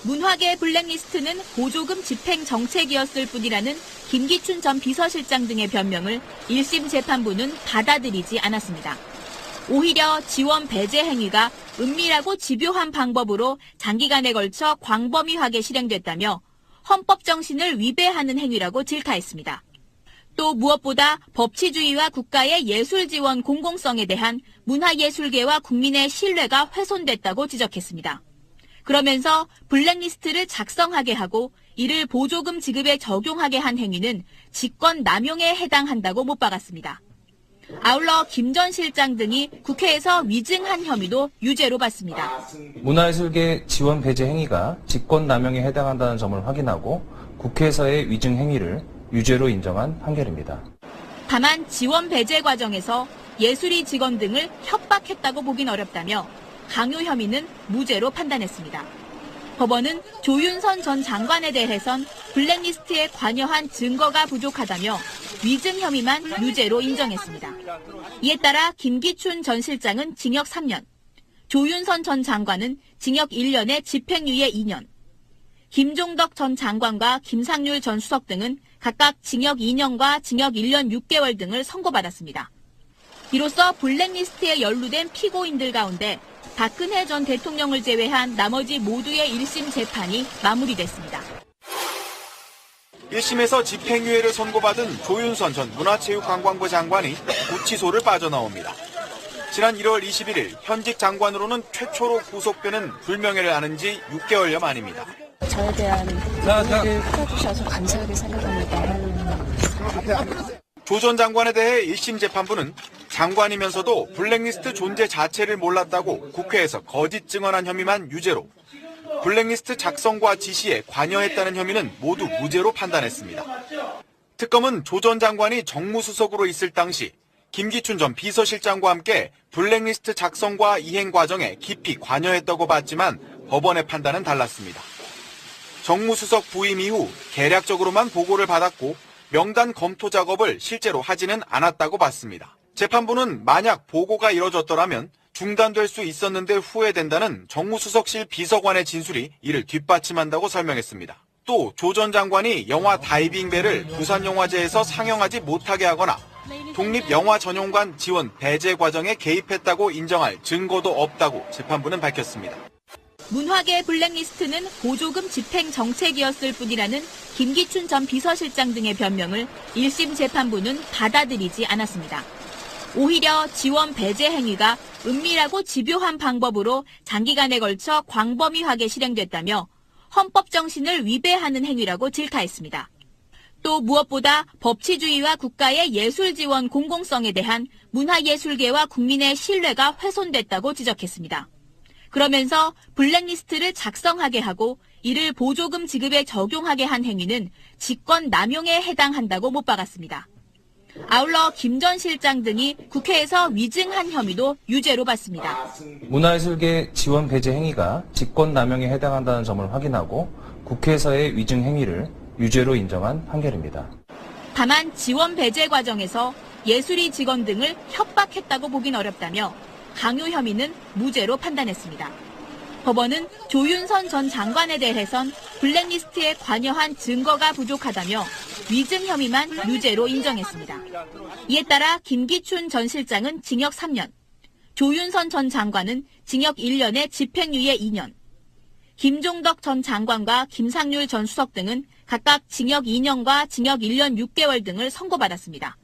문화계 블랙리스트는 보조금 집행 정책이었을 뿐이라는 김기춘 전 비서실장 등의 변명을 1심 재판부는 받아들이지 않았습니다. 오히려 지원 배제 행위가 은밀하고 집요한 방법으로 장기간에 걸쳐 광범위하게 실행됐다며 헌법 정신을 위배하는 행위라고 질타했습니다. 또 무엇보다 법치주의와 국가의 예술 지원 공공성에 대한 문화예술계와 국민의 신뢰가 훼손됐다고 지적했습니다. 그러면서 블랙리스트를 작성하게 하고 이를 보조금 지급에 적용하게 한 행위는 직권 남용에 해당한다고 못 박았습니다. 아울러 김 전 실장 등이 국회에서 위증한 혐의도 유죄로 봤습니다. 문화예술계 지원 배제 행위가 직권 남용에 해당한다는 점을 확인하고 국회에서의 위증 행위를 유죄로 인정한 판결입니다. 다만 지원 배제 과정에서 예술인 직원 등을 협박했다고 보긴 어렵다며 강요 혐의는 무죄로 판단했습니다. 법원은 조윤선 전 장관에 대해선 블랙리스트에 관여한 증거가 부족하다며 위증 혐의만 유죄로 인정했습니다. 이에 따라 김기춘 전 실장은 징역 3년, 조윤선 전 장관은 징역 1년에 집행유예 2년, 김종덕 전 장관과 김상률 전 수석 등은 각각 징역 2년과 징역 1년 6개월 등을 선고받았습니다. 이로써 블랙리스트에 연루된 피고인들 가운데 박근혜 전 대통령을 제외한 나머지 모두의 1심 재판이 마무리됐습니다. 1심에서 집행유예를 선고받은 조윤선 전 문화체육관광부 장관이 구치소를 빠져나옵니다. 지난 1월 21일 현직 장관으로는 최초로 구속되는 불명예를 안은 지 6개월여 만입니다. 저에 대한 이해를 풀어주셔서 감사하게 생각합니다. 조 전 장관에 대해 1심 재판부는 장관이면서도 블랙리스트 존재 자체를 몰랐다고 국회에서 거짓 증언한 혐의만 유죄로 블랙리스트 작성과 지시에 관여했다는 혐의는 모두 무죄로 판단했습니다. 특검은 조 전 장관이 정무수석으로 있을 당시 김기춘 전 비서실장과 함께 블랙리스트 작성과 이행 과정에 깊이 관여했다고 봤지만 법원의 판단은 달랐습니다. 정무수석 부임 이후 계략적으로만 보고를 받았고 명단 검토 작업을 실제로 하지는 않았다고 봤습니다. 재판부는 만약 보고가 이뤄졌더라면 중단될 수 있었는데 후회된다는 정무수석실 비서관의 진술이 이를 뒷받침한다고 설명했습니다. 또 조 전 장관이 영화 다이빙벨을 부산영화제에서 상영하지 못하게 하거나 독립영화전용관 지원 배제 과정에 개입했다고 인정할 증거도 없다고 재판부는 밝혔습니다. 문화계 블랙리스트는 보조금 집행 정책이었을 뿐이라는 김기춘 전 비서실장 등의 변명을 1심 재판부는 받아들이지 않았습니다. 오히려 지원 배제 행위가 은밀하고 집요한 방법으로 장기간에 걸쳐 광범위하게 실행됐다며 헌법 정신을 위배하는 행위라고 질타했습니다. 또 무엇보다 법치주의와 국가의 예술 지원 공공성에 대한 문화예술계와 국민의 신뢰가 훼손됐다고 지적했습니다. 그러면서 블랙리스트를 작성하게 하고 이를 보조금 지급에 적용하게 한 행위는 직권 남용에 해당한다고 못 박았습니다. 아울러 김 전 실장 등이 국회에서 위증한 혐의도 유죄로 봤습니다. 문화예술계 지원 배제 행위가 직권 남용에 해당한다는 점을 확인하고 국회에서의 위증 행위를 유죄로 인정한 판결입니다. 다만 지원 배제 과정에서 예술인 직원 등을 협박했다고 보긴 어렵다며 강요 혐의는 무죄로 판단했습니다. 법원은 조윤선 전 장관에 대해선 블랙리스트에 관여한 증거가 부족하다며 위증 혐의만 유죄로 인정했습니다. 이에 따라 김기춘 전 실장은 징역 3년, 조윤선 전 장관은 징역 1년에 집행유예 2년, 김종덕 전 장관과 김상률 전 수석 등은 각각 징역 2년과 징역 1년 6개월 등을 선고받았습니다.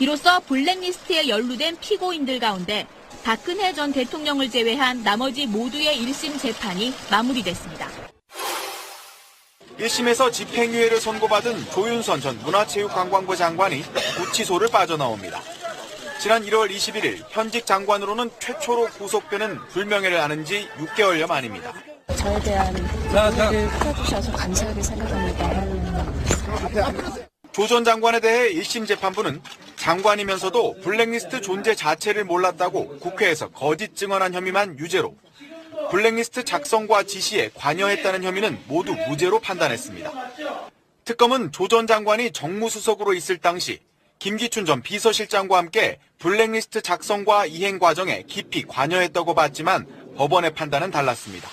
이로써 블랙리스트에 연루된 피고인들 가운데 박근혜 전 대통령을 제외한 나머지 모두의 1심 재판이 마무리됐습니다. 1심에서 집행유예를 선고받은 조윤선 전 문화체육관광부 장관이 구치소를 빠져나옵니다. 지난 1월 21일 현직 장관으로는 최초로 구속되는 불명예를 안은 지 6개월여 만입니다. 저에 대한 이해를 풀어주셔서 감사하게 생각합니다. 조 전 장관에 대해 1심 재판부는 장관이면서도 블랙리스트 존재 자체를 몰랐다고 국회에서 거짓 증언한 혐의만 유죄로 블랙리스트 작성과 지시에 관여했다는 혐의는 모두 무죄로 판단했습니다. 특검은 조 전 장관이 정무수석으로 있을 당시 김기춘 전 비서실장과 함께 블랙리스트 작성과 이행 과정에 깊이 관여했다고 봤지만 법원의 판단은 달랐습니다.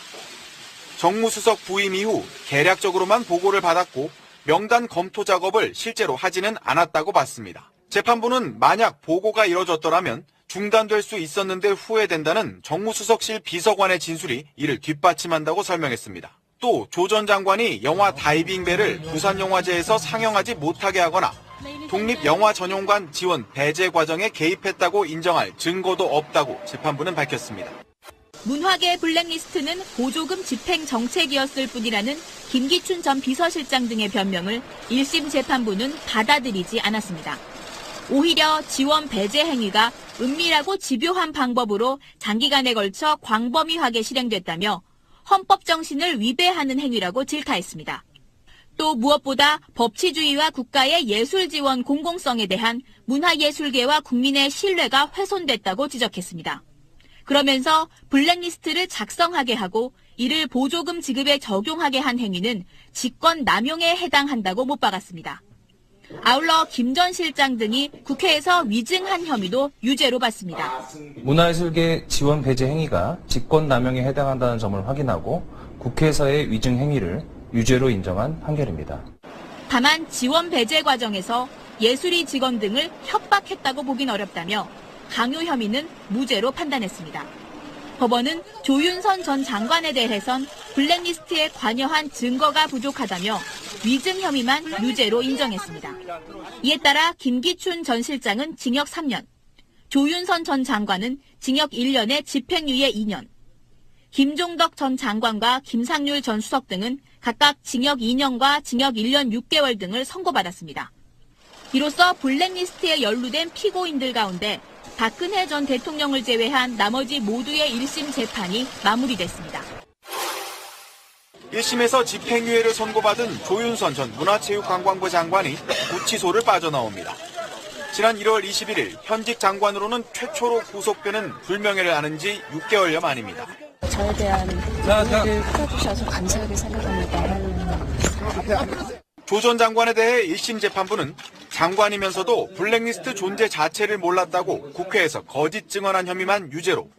정무수석 부임 이후 계략적으로만 보고를 받았고 명단 검토 작업을 실제로 하지는 않았다고 봤습니다. 재판부는 만약 보고가 이뤄졌더라면 중단될 수 있었는데 후회된다는 정무수석실 비서관의 진술이 이를 뒷받침한다고 설명했습니다. 또 조 전 장관이 영화 다이빙벨을 부산영화제에서 상영하지 못하게 하거나 독립영화전용관 지원 배제 과정에 개입했다고 인정할 증거도 없다고 재판부는 밝혔습니다. 문화계 블랙리스트는 보조금 집행 정책이었을 뿐이라는 김기춘 전 비서실장 등의 변명을 1심 재판부는 받아들이지 않았습니다. 오히려 지원 배제 행위가 은밀하고 집요한 방법으로 장기간에 걸쳐 광범위하게 실행됐다며 헌법 정신을 위배하는 행위라고 질타했습니다. 또 무엇보다 법치주의와 국가의 예술 지원 공공성에 대한 문화예술계와 국민의 신뢰가 훼손됐다고 지적했습니다. 그러면서 블랙리스트를 작성하게 하고 이를 보조금 지급에 적용하게 한 행위는 직권 남용에 해당한다고 못 박았습니다. 아울러 김 전 실장 등이 국회에서 위증한 혐의도 유죄로 봤습니다. 문화예술계 지원 배제 행위가 직권 남용에 해당한다는 점을 확인하고 국회에서의 위증 행위를 유죄로 인정한 판결입니다. 다만 지원 배제 과정에서 예술인 직원 등을 협박했다고 보긴 어렵다며 강요 혐의는 무죄로 판단했습니다. 법원은 조윤선 전 장관에 대해선 블랙리스트에 관여한 증거가 부족하다며 위증 혐의만 유죄로 인정했습니다. 이에 따라 김기춘 전 실장은 징역 3년, 조윤선 전 장관은 징역 1년에 집행유예 2년, 김종덕 전 장관과 김상률 전 수석 등은 각각 징역 2년과 징역 1년 6개월 등을 선고받았습니다. 이로써 블랙리스트에 연루된 피고인들 가운데 박근혜 전 대통령을 제외한 나머지 모두의 1심 재판이 마무리됐습니다. 1심에서 집행유예를 선고받은 조윤선 전 문화체육관광부 장관이 구치소를 빠져나옵니다. 지난 1월 21일 현직 장관으로는 최초로 구속되는 불명예를 안은 지 6개월여 만입니다. 저에 대한 이해를 풀어주셔서 감사하게 생각합니다. 조 전 장관에 대해 1심 재판부는 장관이면서도 블랙리스트 존재 자체를 몰랐다고 국회에서 거짓 증언한 혐의만 유죄로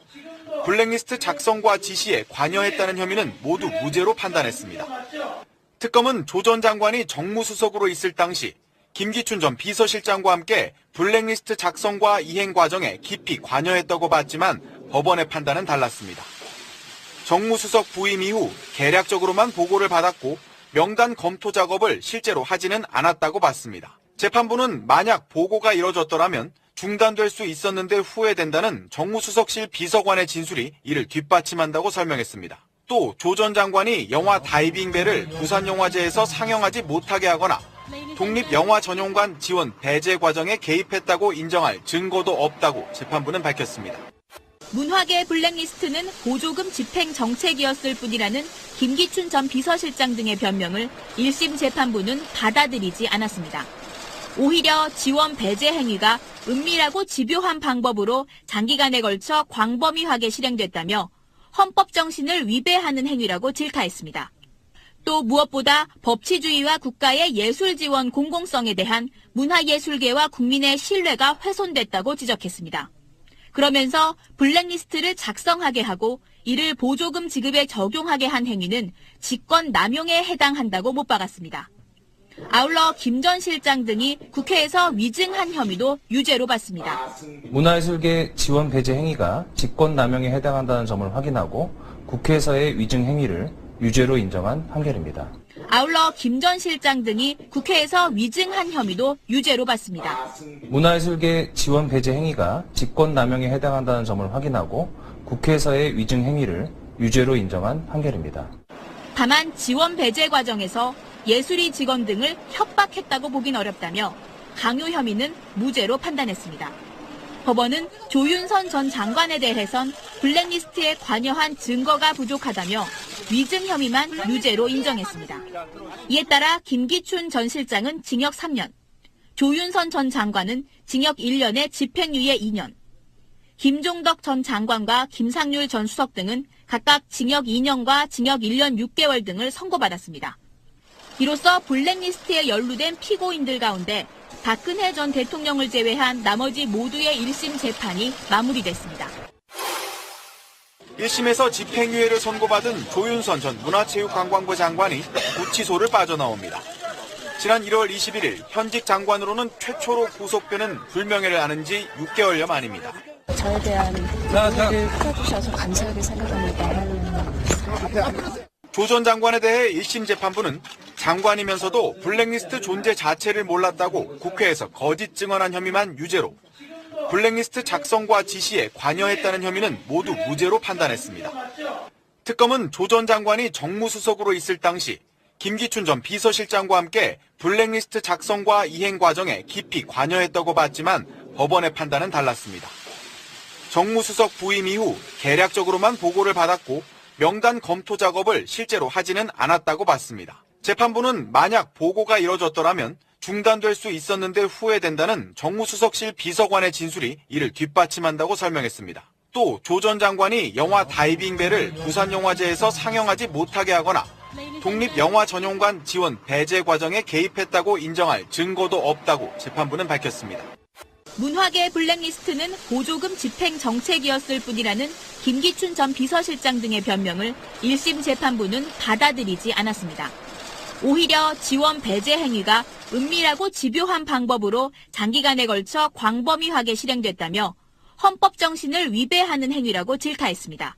블랙리스트 작성과 지시에 관여했다는 혐의는 모두 무죄로 판단했습니다. 특검은 조 전 장관이 정무수석으로 있을 당시 김기춘 전 비서실장과 함께 블랙리스트 작성과 이행 과정에 깊이 관여했다고 봤지만 법원의 판단은 달랐습니다. 정무수석 부임 이후 계략적으로만 보고를 받았고 명단 검토 작업을 실제로 하지는 않았다고 봤습니다. 재판부는 만약 보고가 이뤄졌더라면 중단될 수 있었는데 후회된다는 정무수석실 비서관의 진술이 이를 뒷받침한다고 설명했습니다. 또 조 전 장관이 영화 다이빙벨을 부산영화제에서 상영하지 못하게 하거나 독립영화전용관 지원 배제 과정에 개입했다고 인정할 증거도 없다고 재판부는 밝혔습니다. 문화계 블랙리스트는 보조금 집행 정책이었을 뿐이라는 김기춘 전 비서실장 등의 변명을 1심 재판부는 받아들이지 않았습니다. 오히려 지원 배제 행위가 은밀하고 집요한 방법으로 장기간에 걸쳐 광범위하게 실행됐다며 헌법 정신을 위배하는 행위라고 질타했습니다. 또 무엇보다 법치주의와 국가의 예술 지원 공공성에 대한 문화예술계와 국민의 신뢰가 훼손됐다고 지적했습니다. 그러면서 블랙리스트를 작성하게 하고 이를 보조금 지급에 적용하게 한 행위는 직권 남용에 해당한다고 못 박았습니다. 아울러 김 전 실장 등이 국회에서 위증한 혐의도 유죄로 봤습니다. 문화예술계 지원 배제 행위가 직권 남용에 해당한다는 점을 확인하고 국회에서의 위증 행위를 유죄로 인정한 판결입니다. 아울러 김 전 실장 등이 국회에서 위증한 혐의도 유죄로 봤습니다. 문화예술계 지원 배제 행위가 직권 남용에 해당한다는 점을 확인하고 국회에서의 위증 행위를 유죄로 인정한 판결입니다. 다만 지원 배제 과정에서 예술인 직원 등을 협박했다고 보긴 어렵다며 강요 혐의는 무죄로 판단했습니다. 법원은 조윤선 전 장관에 대해선 블랙리스트에 관여한 증거가 부족하다며 위증 혐의만 유죄로 인정했습니다. 이에 따라 김기춘 전 실장은 징역 3년, 조윤선 전 장관은 징역 1년에 집행유예 2년, 김종덕 전 장관과 김상률 전 수석 등은 각각 징역 2년과 징역 1년 6개월 등을 선고받았습니다. 이로써 블랙리스트에 연루된 피고인들 가운데 박근혜 전 대통령을 제외한 나머지 모두의 1심 재판이 마무리됐습니다. 1심에서 집행유예를 선고받은 조윤선 전 문화체육관광부 장관이 구치소를 빠져나옵니다. 지난 1월 21일 현직 장관으로는 최초로 구속되는 불명예를 안은 지 6개월여 만입니다. 저에 대한 이해를 풀어주셔서 감사하게 생각합니다. 조 전 장관에 대해 1심 재판부는 장관이면서도 블랙리스트 존재 자체를 몰랐다고 국회에서 거짓 증언한 혐의만 유죄로 블랙리스트 작성과 지시에 관여했다는 혐의는 모두 무죄로 판단했습니다. 특검은 조 전 장관이 정무수석으로 있을 당시 김기춘 전 비서실장과 함께 블랙리스트 작성과 이행 과정에 깊이 관여했다고 봤지만 법원의 판단은 달랐습니다. 정무수석 부임 이후 계략적으로만 보고를 받았고 명단 검토 작업을 실제로 하지는 않았다고 봤습니다. 재판부는 만약 보고가 이뤄졌더라면 중단될 수 있었는데 후회된다는 정무수석실 비서관의 진술이 이를 뒷받침한다고 설명했습니다. 또 조 전 장관이 영화 다이빙벨을 부산영화제에서 상영하지 못하게 하거나 독립영화전용관 지원 배제 과정에 개입했다고 인정할 증거도 없다고 재판부는 밝혔습니다. 문화계 블랙리스트는 보조금 집행 정책이었을 뿐이라는 김기춘 전 비서실장 등의 변명을 1심 재판부는 받아들이지 않았습니다. 오히려 지원 배제 행위가 은밀하고 집요한 방법으로 장기간에 걸쳐 광범위하게 실행됐다며 헌법 정신을 위배하는 행위라고 질타했습니다.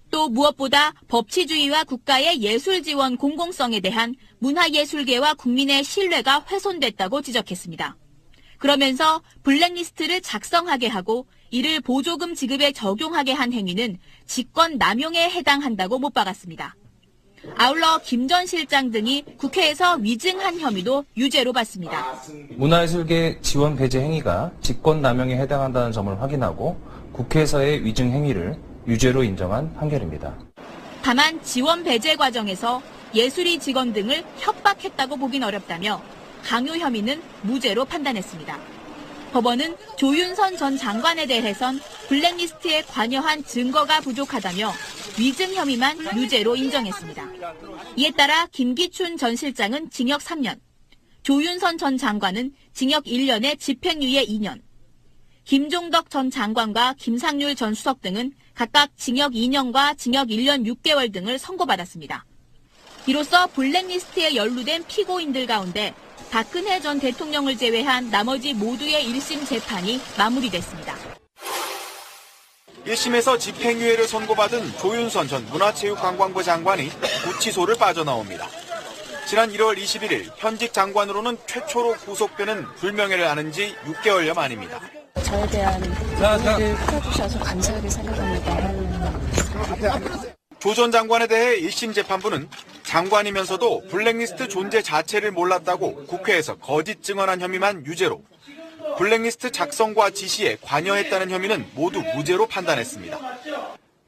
또 무엇보다 법치주의와 국가의 예술 지원 공공성에 대한 문화예술계와 국민의 신뢰가 훼손됐다고 지적했습니다. 그러면서 블랙리스트를 작성하게 하고 이를 보조금 지급에 적용하게 한 행위는 직권 남용에 해당한다고 못 박았습니다. 아울러 김 전 실장 등이 국회에서 위증한 혐의도 유죄로 봤습니다. 문화예술계 지원 배제 행위가 직권 남용에 해당한다는 점을 확인하고 국회에서의 위증 행위를 유죄로 인정한 판결입니다. 다만 지원 배제 과정에서 예술인 직원 등을 협박했다고 보긴 어렵다며 강요 혐의는 무죄로 판단했습니다. 법원은 조윤선 전 장관에 대해선 블랙리스트에 관여한 증거가 부족하다며 위증 혐의만 유죄로 인정했습니다. 이에 따라 김기춘 전 실장은 징역 3년, 조윤선 전 장관은 징역 1년에 집행유예 2년, 김종덕 전 장관과 김상률 전 수석 등은 각각 징역 2년과 징역 1년 6개월 등을 선고받았습니다. 이로써 블랙리스트에 연루된 피고인들 가운데 박근혜 전 대통령을 제외한 나머지 모두의 1심 재판이 마무리됐습니다. 1심에서 집행유예를 선고받은 조윤선 전 문화체육관광부 장관이 구치소를 빠져나옵니다. 지난 1월 21일 현직 장관으로는 최초로 구속되는 불명예를 안은 지 6개월여 만입니다. 저에 대한 이해를 풀어주셔서 감사하게 생각합니다. 조 전 장관에 대해 1심 재판부는 장관이면서도 블랙리스트 존재 자체를 몰랐다고 국회에서 거짓 증언한 혐의만 유죄로 블랙리스트 작성과 지시에 관여했다는 혐의는 모두 무죄로 판단했습니다.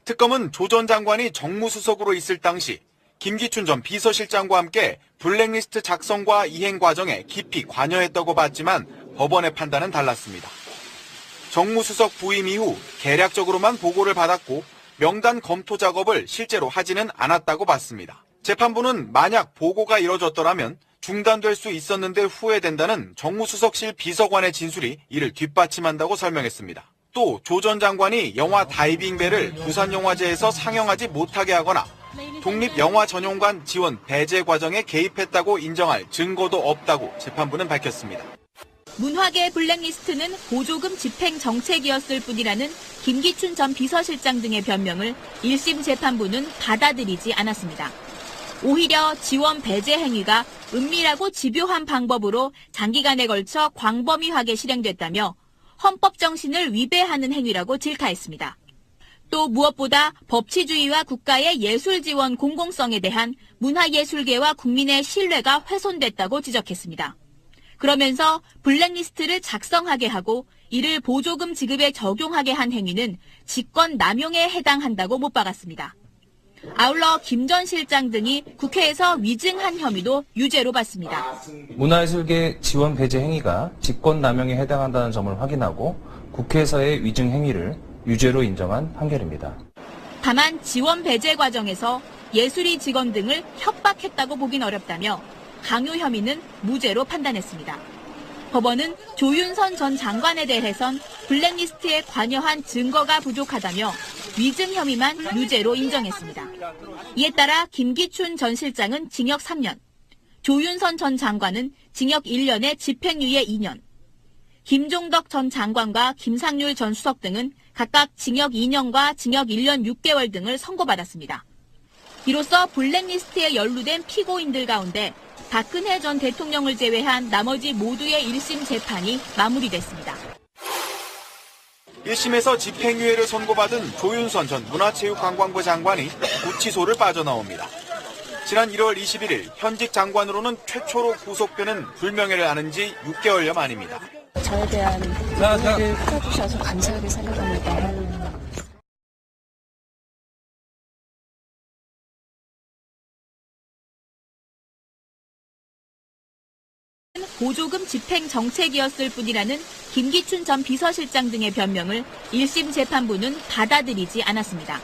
특검은 조 전 장관이 정무수석으로 있을 당시 김기춘 전 비서실장과 함께 블랙리스트 작성과 이행 과정에 깊이 관여했다고 봤지만 법원의 판단은 달랐습니다. 정무수석 부임 이후 계략적으로만 보고를 받았고 명단 검토 작업을 실제로 하지는 않았다고 봤습니다. 재판부는 만약 보고가 이뤄졌더라면 중단될 수 있었는데 후회된다는 정무수석실 비서관의 진술이 이를 뒷받침한다고 설명했습니다. 또 조 전 장관이 영화 다이빙벨을 부산영화제에서 상영하지 못하게 하거나 독립영화전용관 지원 배제 과정에 개입했다고 인정할 증거도 없다고 재판부는 밝혔습니다. 문화계 블랙리스트는 보조금 집행 정책이었을 뿐이라는 김기춘 전 비서실장 등의 변명을 1심 재판부는 받아들이지 않았습니다. 오히려 지원 배제 행위가 은밀하고 집요한 방법으로 장기간에 걸쳐 광범위하게 실행됐다며 헌법 정신을 위배하는 행위라고 질타했습니다. 또 무엇보다 법치주의와 국가의 예술 지원 공공성에 대한 문화예술계와 국민의 신뢰가 훼손됐다고 지적했습니다. 그러면서 블랙리스트를 작성하게 하고 이를 보조금 지급에 적용하게 한 행위는 직권 남용에 해당한다고 못 박았습니다. 아울러 김 전 실장 등이 국회에서 위증한 혐의도 유죄로 봤습니다. 문화예술계 지원 배제 행위가 직권 남용에 해당한다는 점을 확인하고 국회에서의 위증 행위를 유죄로 인정한 판결입니다. 다만 지원 배제 과정에서 예술인 직원 등을 협박했다고 보긴 어렵다며 강요 혐의는 무죄로 판단했습니다. 법원은 조윤선 전 장관에 대해선 블랙리스트에 관여한 증거가 부족하다며 위증 혐의만 유죄로 인정했습니다. 이에 따라 김기춘 전 실장은 징역 3년, 조윤선 전 장관은 징역 1년에 집행유예 2년, 김종덕 전 장관과 김상률 전 수석 등은 각각 징역 2년과 징역 1년 6개월 등을 선고받았습니다. 이로써 블랙리스트에 연루된 피고인들 가운데 박근혜 전 대통령을 제외한 나머지 모두의 1심 재판이 마무리됐습니다. 1심에서 집행유예를 선고받은 조윤선 전 문화체육관광부 장관이 구치소를 빠져나옵니다. 지난 1월 21일 현직 장관으로는 최초로 구속되는 불명예를 안은 지 6개월여 만입니다. 저에 대한 이해를 풀어주셔서 감사하게 생각합니다. 보조금 집행 정책이었을 뿐이라는 김기춘 전 비서실장 등의 변명을 1심 재판부는 받아들이지 않았습니다.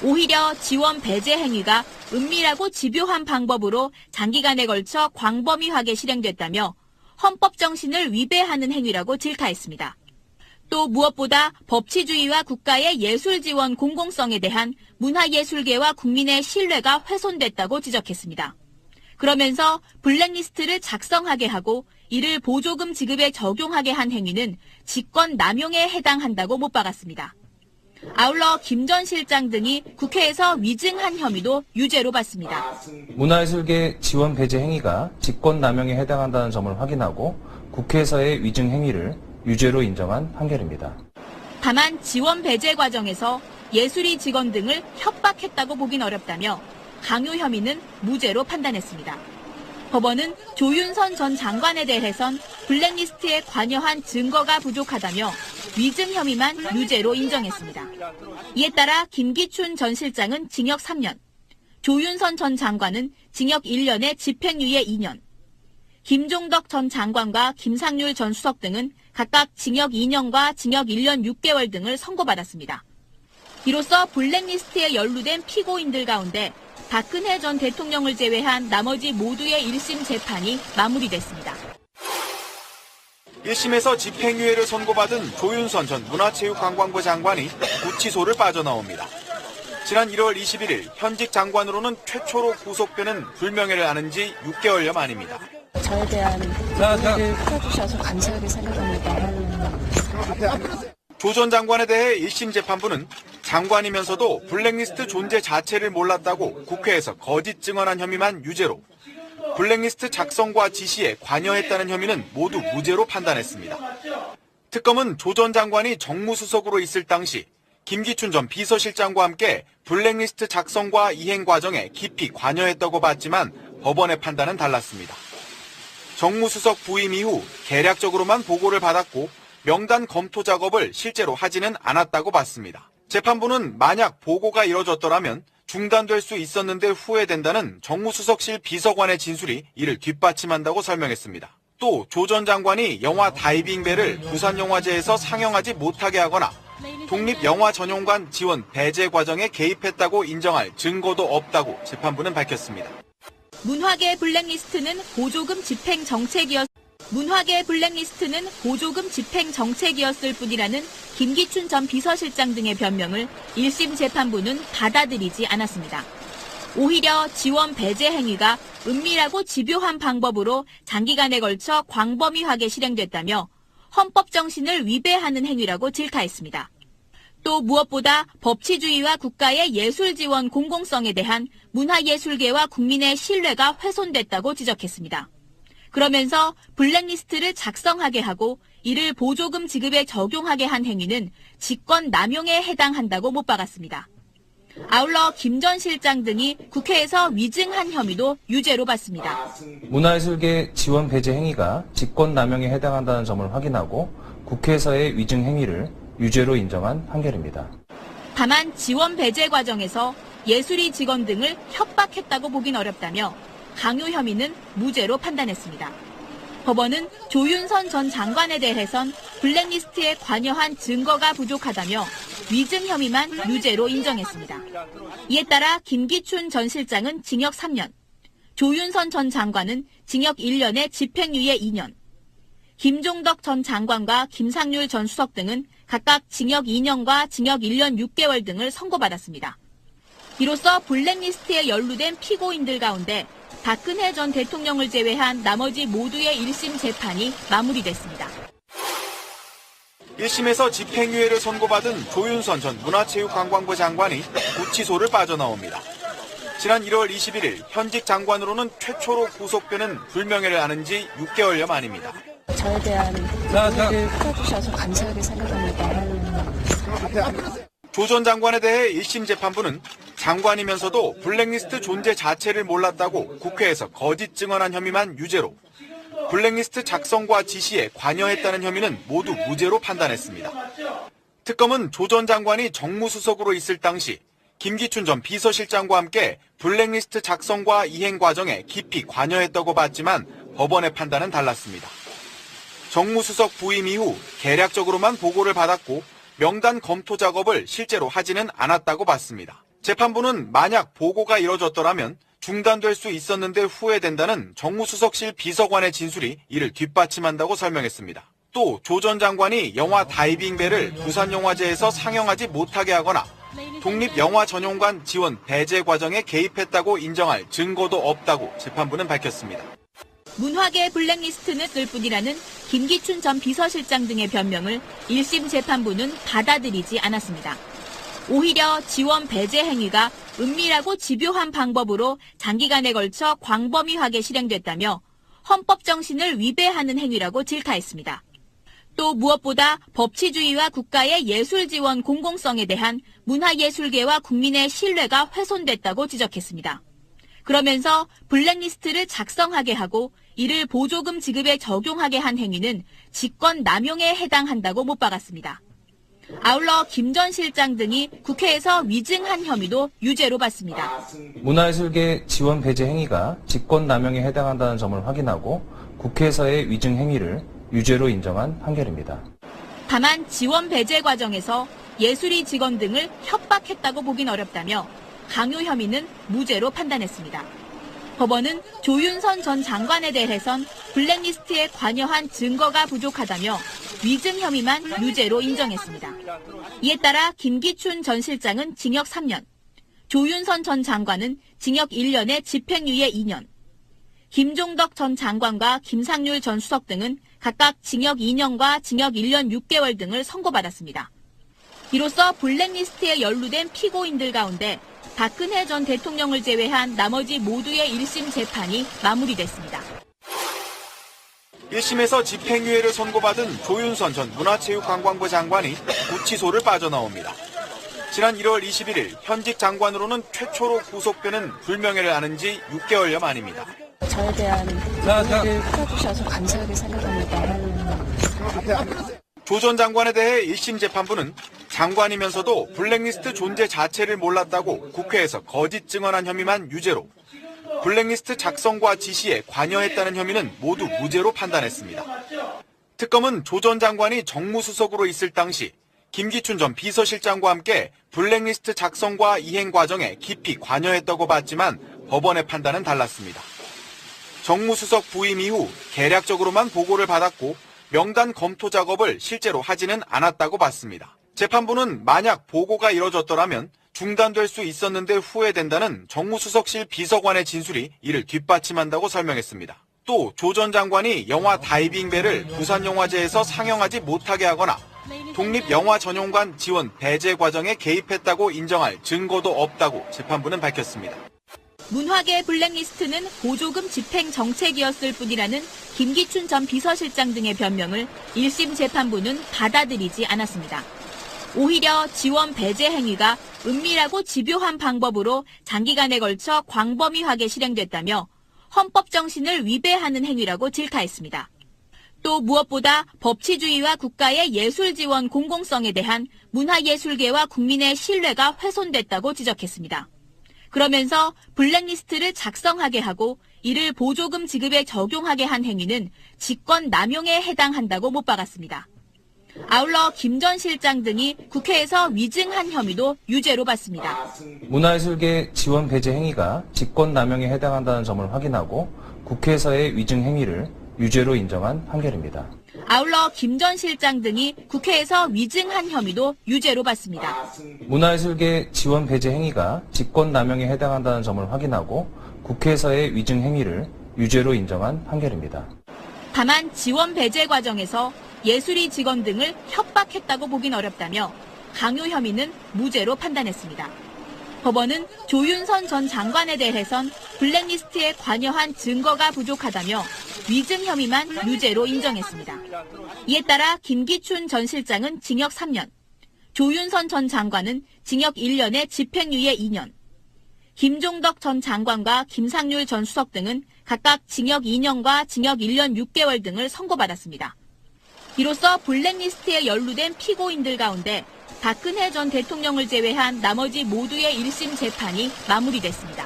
오히려 지원 배제 행위가 은밀하고 집요한 방법으로 장기간에 걸쳐 광범위하게 실행됐다며 헌법 정신을 위배하는 행위라고 질타했습니다. 또 무엇보다 법치주의와 국가의 예술 지원 공공성에 대한 문화예술계와 국민의 신뢰가 훼손됐다고 지적했습니다. 그러면서 블랙리스트를 작성하게 하고 이를 보조금 지급에 적용하게 한 행위는 직권 남용에 해당한다고 못 박았습니다. 아울러 김 전 실장 등이 국회에서 위증한 혐의도 유죄로 봤습니다. 문화예술계 지원 배제 행위가 직권 남용에 해당한다는 점을 확인하고 국회에서의 위증 행위를 유죄로 인정한 판결입니다. 다만 지원 배제 과정에서 예술인 직원 등을 협박했다고 보긴 어렵다며 강요 혐의는 무죄로 판단했습니다. 법원은 조윤선 전 장관에 대해선 블랙리스트에 관여한 증거가 부족하다며 위증 혐의만 유죄로 인정했습니다. 이에 따라 김기춘 전 실장은 징역 3년, 조윤선 전 장관은 징역 1년에 집행유예 2년, 김종덕 전 장관과 김상률 전 수석 등은 각각 징역 2년과 징역 1년 6개월 등을 선고받았습니다. 이로써 블랙리스트에 연루된 피고인들 가운데 박근혜 전 대통령을 제외한 나머지 모두의 1심 재판이 마무리됐습니다. 1심에서 집행유예를 선고받은 조윤선 전 문화체육관광부 장관이 구치소를 빠져나옵니다. 지난 1월 21일 현직 장관으로는 최초로 구속되는 불명예를 안은 지 6개월여 만입니다. 저에 대한 이해를 풀어주셔서 감사하게 생각합니다. 조 전 장관에 대해 1심 재판부는 장관이면서도 블랙리스트 존재 자체를 몰랐다고 국회에서 거짓 증언한 혐의만 유죄로 블랙리스트 작성과 지시에 관여했다는 혐의는 모두 무죄로 판단했습니다. 특검은 조 전 장관이 정무수석으로 있을 당시 김기춘 전 비서실장과 함께 블랙리스트 작성과 이행 과정에 깊이 관여했다고 봤지만 법원의 판단은 달랐습니다. 정무수석 부임 이후 계략적으로만 보고를 받았고 명단 검토 작업을 실제로 하지는 않았다고 봤습니다. 재판부는 만약 보고가 이뤄졌더라면 중단될 수 있었는데 후회된다는 정무수석실 비서관의 진술이 이를 뒷받침한다고 설명했습니다. 또 조 전 장관이 영화 다이빙벨을 부산영화제에서 상영하지 못하게 하거나 독립영화전용관 지원 배제 과정에 개입했다고 인정할 증거도 없다고 재판부는 밝혔습니다. 문화계 블랙리스트는 보조금 집행 정책이었을 뿐이라는 김기춘 전 비서실장 등의 변명을 1심 재판부는 받아들이지 않았습니다. 오히려 지원 배제 행위가 은밀하고 집요한 방법으로 장기간에 걸쳐 광범위하게 실행됐다며 헌법 정신을 위배하는 행위라고 질타했습니다. 또 무엇보다 법치주의와 국가의 예술 지원 공공성에 대한 문화예술계와 국민의 신뢰가 훼손됐다고 지적했습니다. 그러면서 블랙리스트를 작성하게 하고 이를 보조금 지급에 적용하게 한 행위는 직권 남용에 해당한다고 못 박았습니다. 아울러 김 전 실장 등이 국회에서 위증한 혐의도 유죄로 봤습니다. 문화예술계 지원 배제 행위가 직권 남용에 해당한다는 점을 확인하고 국회에서의 위증 행위를 유죄로 인정한 판결입니다. 다만 지원 배제 과정에서 예술인 직원 등을 협박했다고 보긴 어렵다며 강요 혐의는 무죄로 판단했습니다. 법원은 조윤선 전 장관에 대해선 블랙리스트에 관여한 증거가 부족하다며 위증 혐의만 유죄로 인정했습니다. 이에 따라 김기춘 전 실장은 징역 3년, 조윤선 전 장관은 징역 1년에 집행유예 2년, 김종덕 전 장관과 김상률 전 수석 등은 각각 징역 2년과 징역 1년 6개월 등을 선고받았습니다. 이로써 블랙리스트에 연루된 피고인들 가운데 박근혜 전 대통령을 제외한 나머지 모두의 1심 재판이 마무리됐습니다. 1심에서 집행유예를 선고받은 조윤선 전 문화체육관광부 장관이 구치소를 빠져나옵니다. 지난 1월 21일 현직 장관으로는 최초로 구속되는 불명예를 안은 지 6개월여 만입니다. 저에 대한 이해를 풀어주셔서 감사하게 생각합니다. 조 전 장관에 대해 1심 재판부는 장관이면서도 블랙리스트 존재 자체를 몰랐다고 국회에서 거짓 증언한 혐의만 유죄로 블랙리스트 작성과 지시에 관여했다는 혐의는 모두 무죄로 판단했습니다. 특검은 조 전 장관이 정무수석으로 있을 당시 김기춘 전 비서실장과 함께 블랙리스트 작성과 이행 과정에 깊이 관여했다고 봤지만 법원의 판단은 달랐습니다. 정무수석 부임 이후 계략적으로만 보고를 받았고 명단 검토 작업을 실제로 하지는 않았다고 봤습니다. 재판부는 만약 보고가 이뤄졌더라면 중단될 수 있었는데 후회된다는 정무수석실 비서관의 진술이 이를 뒷받침한다고 설명했습니다. 또 조 전 장관이 영화 다이빙벨을 부산영화제에서 상영하지 못하게 하거나 독립영화전용관 지원 배제 과정에 개입했다고 인정할 증거도 없다고 재판부는 밝혔습니다. 문화계 블랙리스트는 쓸 뿐이라는 김기춘 전 비서실장 등의 변명을 1심 재판부는 받아들이지 않았습니다. 오히려 지원 배제 행위가 은밀하고 집요한 방법으로 장기간에 걸쳐 광범위하게 실행됐다며 헌법 정신을 위배하는 행위라고 질타했습니다. 또 무엇보다 법치주의와 국가의 예술 지원 공공성에 대한 문화예술계와 국민의 신뢰가 훼손됐다고 지적했습니다. 그러면서 블랙리스트를 작성하게 하고 이를 보조금 지급에 적용하게 한 행위는 직권 남용에 해당한다고 못 박았습니다. 아울러 김 전 실장 등이 국회에서 위증한 혐의도 유죄로 봤습니다. 문화예술계 지원 배제 행위가 직권 남용에 해당한다는 점을 확인하고 국회에서의 위증 행위를 유죄로 인정한 판결입니다. 다만 지원 배제 과정에서 예술인 직원 등을 협박했다고 보긴 어렵다며 강요 혐의는 무죄로 판단했습니다. 법원은 조윤선 전 장관에 대해선 블랙리스트에 관여한 증거가 부족하다며 위증 혐의만 유죄로 인정했습니다. 이에 따라 김기춘 전 실장은 징역 3년, 조윤선 전 장관은 징역 1년에 집행유예 2년, 김종덕 전 장관과 김상률 전 수석 등은 각각 징역 2년과 징역 1년 6개월 등을 선고받았습니다. 이로써 블랙리스트에 연루된 피고인들 가운데 박근혜 전 대통령을 제외한 나머지 모두의 1심 재판이 마무리됐습니다. 1심에서 집행유예를 선고받은 조윤선 전 문화체육관광부 장관이 구치소를 빠져나옵니다. 지난 1월 21일 현직 장관으로는 최초로 구속되는 불명예를 안은 지 6개월여 만입니다. 저에 대한 이해를 풀어주셔서 감사하게 생각합니다. 조 전 장관에 대해 1심 재판부는 장관이면서도 블랙리스트 존재 자체를 몰랐다고 국회에서 거짓 증언한 혐의만 유죄로 블랙리스트 작성과 지시에 관여했다는 혐의는 모두 무죄로 판단했습니다. 특검은 조 전 장관이 정무수석으로 있을 당시 김기춘 전 비서실장과 함께 블랙리스트 작성과 이행 과정에 깊이 관여했다고 봤지만 법원의 판단은 달랐습니다. 정무수석 부임 이후 계략적으로만 보고를 받았고 명단 검토 작업을 실제로 하지는 않았다고 봤습니다. 재판부는 만약 보고가 이뤄졌더라면 중단될 수 있었는데 후회된다는 정무수석실 비서관의 진술이 이를 뒷받침한다고 설명했습니다. 또 조 전 장관이 영화 다이빙벨을 부산영화제에서 상영하지 못하게 하거나 독립영화전용관 지원 배제 과정에 개입했다고 인정할 증거도 없다고 재판부는 밝혔습니다. 문화계 블랙리스트는 보조금 집행 정책이었을 뿐이라는 김기춘 전 비서실장 등의 변명을 1심 재판부는 받아들이지 않았습니다. 오히려 지원 배제 행위가 은밀하고 집요한 방법으로 장기간에 걸쳐 광범위하게 실행됐다며 헌법 정신을 위배하는 행위라고 질타했습니다. 또 무엇보다 법치주의와 국가의 예술 지원 공공성에 대한 문화예술계와 국민의 신뢰가 훼손됐다고 지적했습니다. 그러면서 블랙리스트를 작성하게 하고 이를 보조금 지급에 적용하게 한 행위는 직권 남용에 해당한다고 못 박았습니다. 아울러 김 전 실장 등이 국회에서 위증한 혐의도 유죄로 봤습니다. 문화예술계 지원 배제 행위가 직권 남용에 해당한다는 점을 확인하고 국회에서의 위증 행위를 유죄로 인정한 판결입니다. 아울러 김 전 실장 등이 국회에서 위증한 혐의도 유죄로 봤습니다. 문화예술계 지원 배제 행위가 직권남용에 해당한다는 점을 확인하고 국회에서의 위증 행위를 유죄로 인정한 판결입니다. 다만 지원 배제 과정에서 예술이 직원 등을 협박했다고 보긴 어렵다며 강요 혐의는 무죄로 판단했습니다. 법원은 조윤선 전 장관에 대해선 블랙리스트에 관여한 증거가 부족하다며 위증 혐의만 유죄로 인정했습니다. 이에 따라 김기춘 전 실장은 징역 3년, 조윤선 전 장관은 징역 1년에 집행유예 2년, 김종덕 전 장관과 김상률 전 수석 등은 각각 징역 2년과 징역 1년 6개월 등을 선고받았습니다. 이로써 블랙리스트에 연루된 피고인들 가운데 박근혜 전 대통령을 제외한 나머지 모두의 1심 재판이 마무리됐습니다.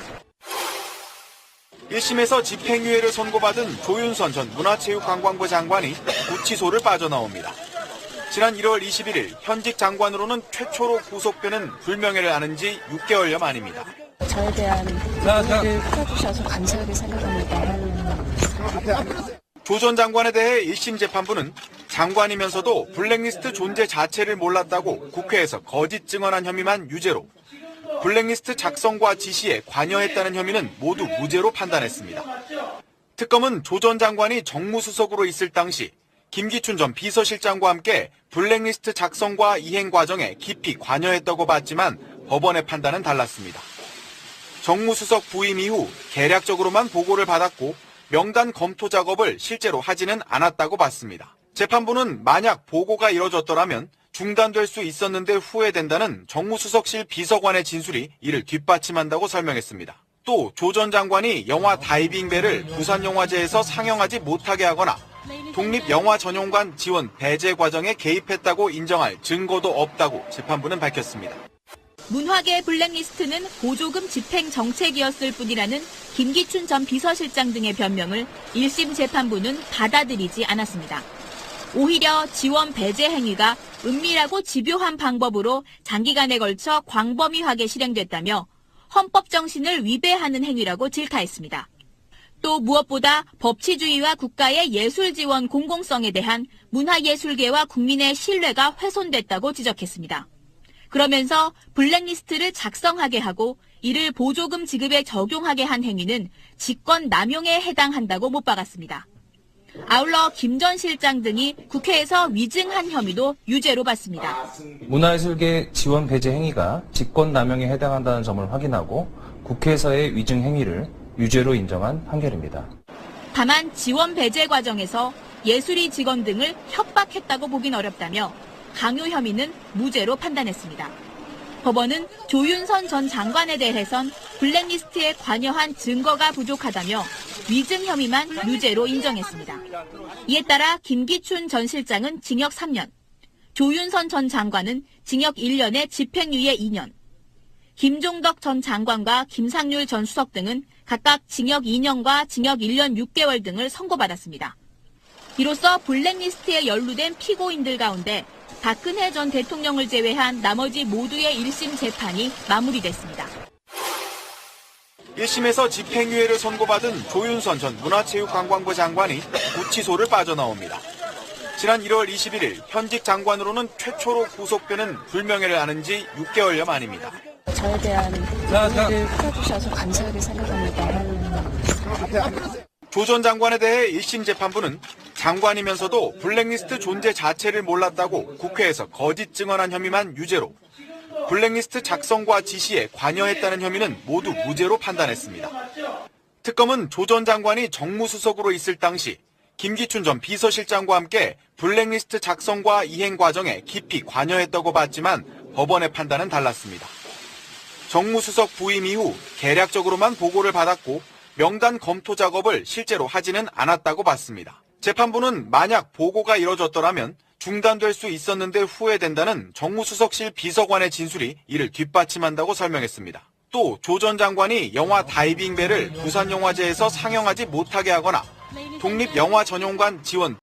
1심에서 집행유예를 선고받은 조윤선 전 문화체육관광부 장관이 구치소를 빠져나옵니다. 지난 1월 21일 현직 장관으로는 최초로 구속되는 불명예를 안은 지 6개월여 만입니다. 저에 대한 이해를 풀어주셔서 감사하게 생각합니다. 조 전 장관에 대해 1심 재판부는 장관이면서도 블랙리스트 존재 자체를 몰랐다고 국회에서 거짓 증언한 혐의만 유죄로, 블랙리스트 작성과 지시에 관여했다는 혐의는 모두 무죄로 판단했습니다. 특검은 조 전 장관이 정무수석으로 있을 당시 김기춘 전 비서실장과 함께 블랙리스트 작성과 이행 과정에 깊이 관여했다고 봤지만 법원의 판단은 달랐습니다. 정무수석 부임 이후 계략적으로만 보고를 받았고 명단 검토 작업을 실제로 하지는 않았다고 봤습니다. 재판부는 만약 보고가 이뤄졌더라면 중단될 수 있었는데 후회된다는 정무수석실 비서관의 진술이 이를 뒷받침한다고 설명했습니다. 또 조 전 장관이 영화 다이빙배를 부산영화제에서 상영하지 못하게 하거나 독립영화전용관 지원 배제 과정에 개입했다고 인정할 증거도 없다고 재판부는 밝혔습니다. 문화계 블랙리스트는 보조금 집행 정책이었을 뿐이라는 김기춘 전 비서실장 등의 변명을 1심 재판부는 받아들이지 않았습니다. 오히려 지원 배제 행위가 은밀하고 집요한 방법으로 장기간에 걸쳐 광범위하게 실행됐다며 헌법 정신을 위배하는 행위라고 질타했습니다. 또 무엇보다 법치주의와 국가의 예술 지원 공공성에 대한 문화예술계와 국민의 신뢰가 훼손됐다고 지적했습니다. 그러면서 블랙리스트를 작성하게 하고 이를 보조금 지급에 적용하게 한 행위는 직권 남용에 해당한다고 못 박았습니다. 아울러 김 전 실장 등이 국회에서 위증한 혐의도 유죄로 봤습니다. 문화예술계 지원 배제 행위가 직권남용에 해당한다는 점을 확인하고 국회에서의 위증 행위를 유죄로 인정한 판결입니다. 다만 지원 배제 과정에서 예술이 직원 등을 협박했다고 보긴 어렵다며 강요 혐의는 무죄로 판단했습니다. 법원은 조윤선 전 장관에 대해선 블랙리스트에 관여한 증거가 부족하다며 위증 혐의만 유죄로 인정했습니다. 이에 따라 김기춘 전 실장은 징역 3년, 조윤선 전 장관은 징역 1년에 집행유예 2년, 김종덕 전 장관과 김상률 전 수석 등은 각각 징역 2년과 징역 1년 6개월 등을 선고받았습니다. 이로써 블랙리스트에 연루된 피고인들 가운데 박근혜 전 대통령을 제외한 나머지 모두의 1심 재판이 마무리됐습니다. 1심에서 집행유예를 선고받은 조윤선 전 문화체육관광부 장관이 구치소를 빠져나옵니다. 지난 1월 21일 현직 장관으로는 최초로 구속되는 불명예를 안은 지 6개월여 만입니다. 저에 대한 이해를 풀어주셔서 감사하게 생각합니다. 조 전 장관에 대해 1심 재판부는 장관이면서도 블랙리스트 존재 자체를 몰랐다고 국회에서 거짓 증언한 혐의만 유죄로, 블랙리스트 작성과 지시에 관여했다는 혐의는 모두 무죄로 판단했습니다. 특검은 조 전 장관이 정무수석으로 있을 당시 김기춘 전 비서실장과 함께 블랙리스트 작성과 이행 과정에 깊이 관여했다고 봤지만 법원의 판단은 달랐습니다. 정무수석 부임 이후 계략적으로만 보고를 받았고 명단 검토 작업을 실제로 하지는 않았다고 봤습니다. 재판부는 만약 보고가 이뤄졌더라면 중단될 수 있었는데 후회된다는 정무수석실 비서관의 진술이 이를 뒷받침한다고 설명했습니다. 또 조 전 장관이 영화 다이빙배를 부산영화제에서 상영하지 못하게 하거나 독립영화전용관 지원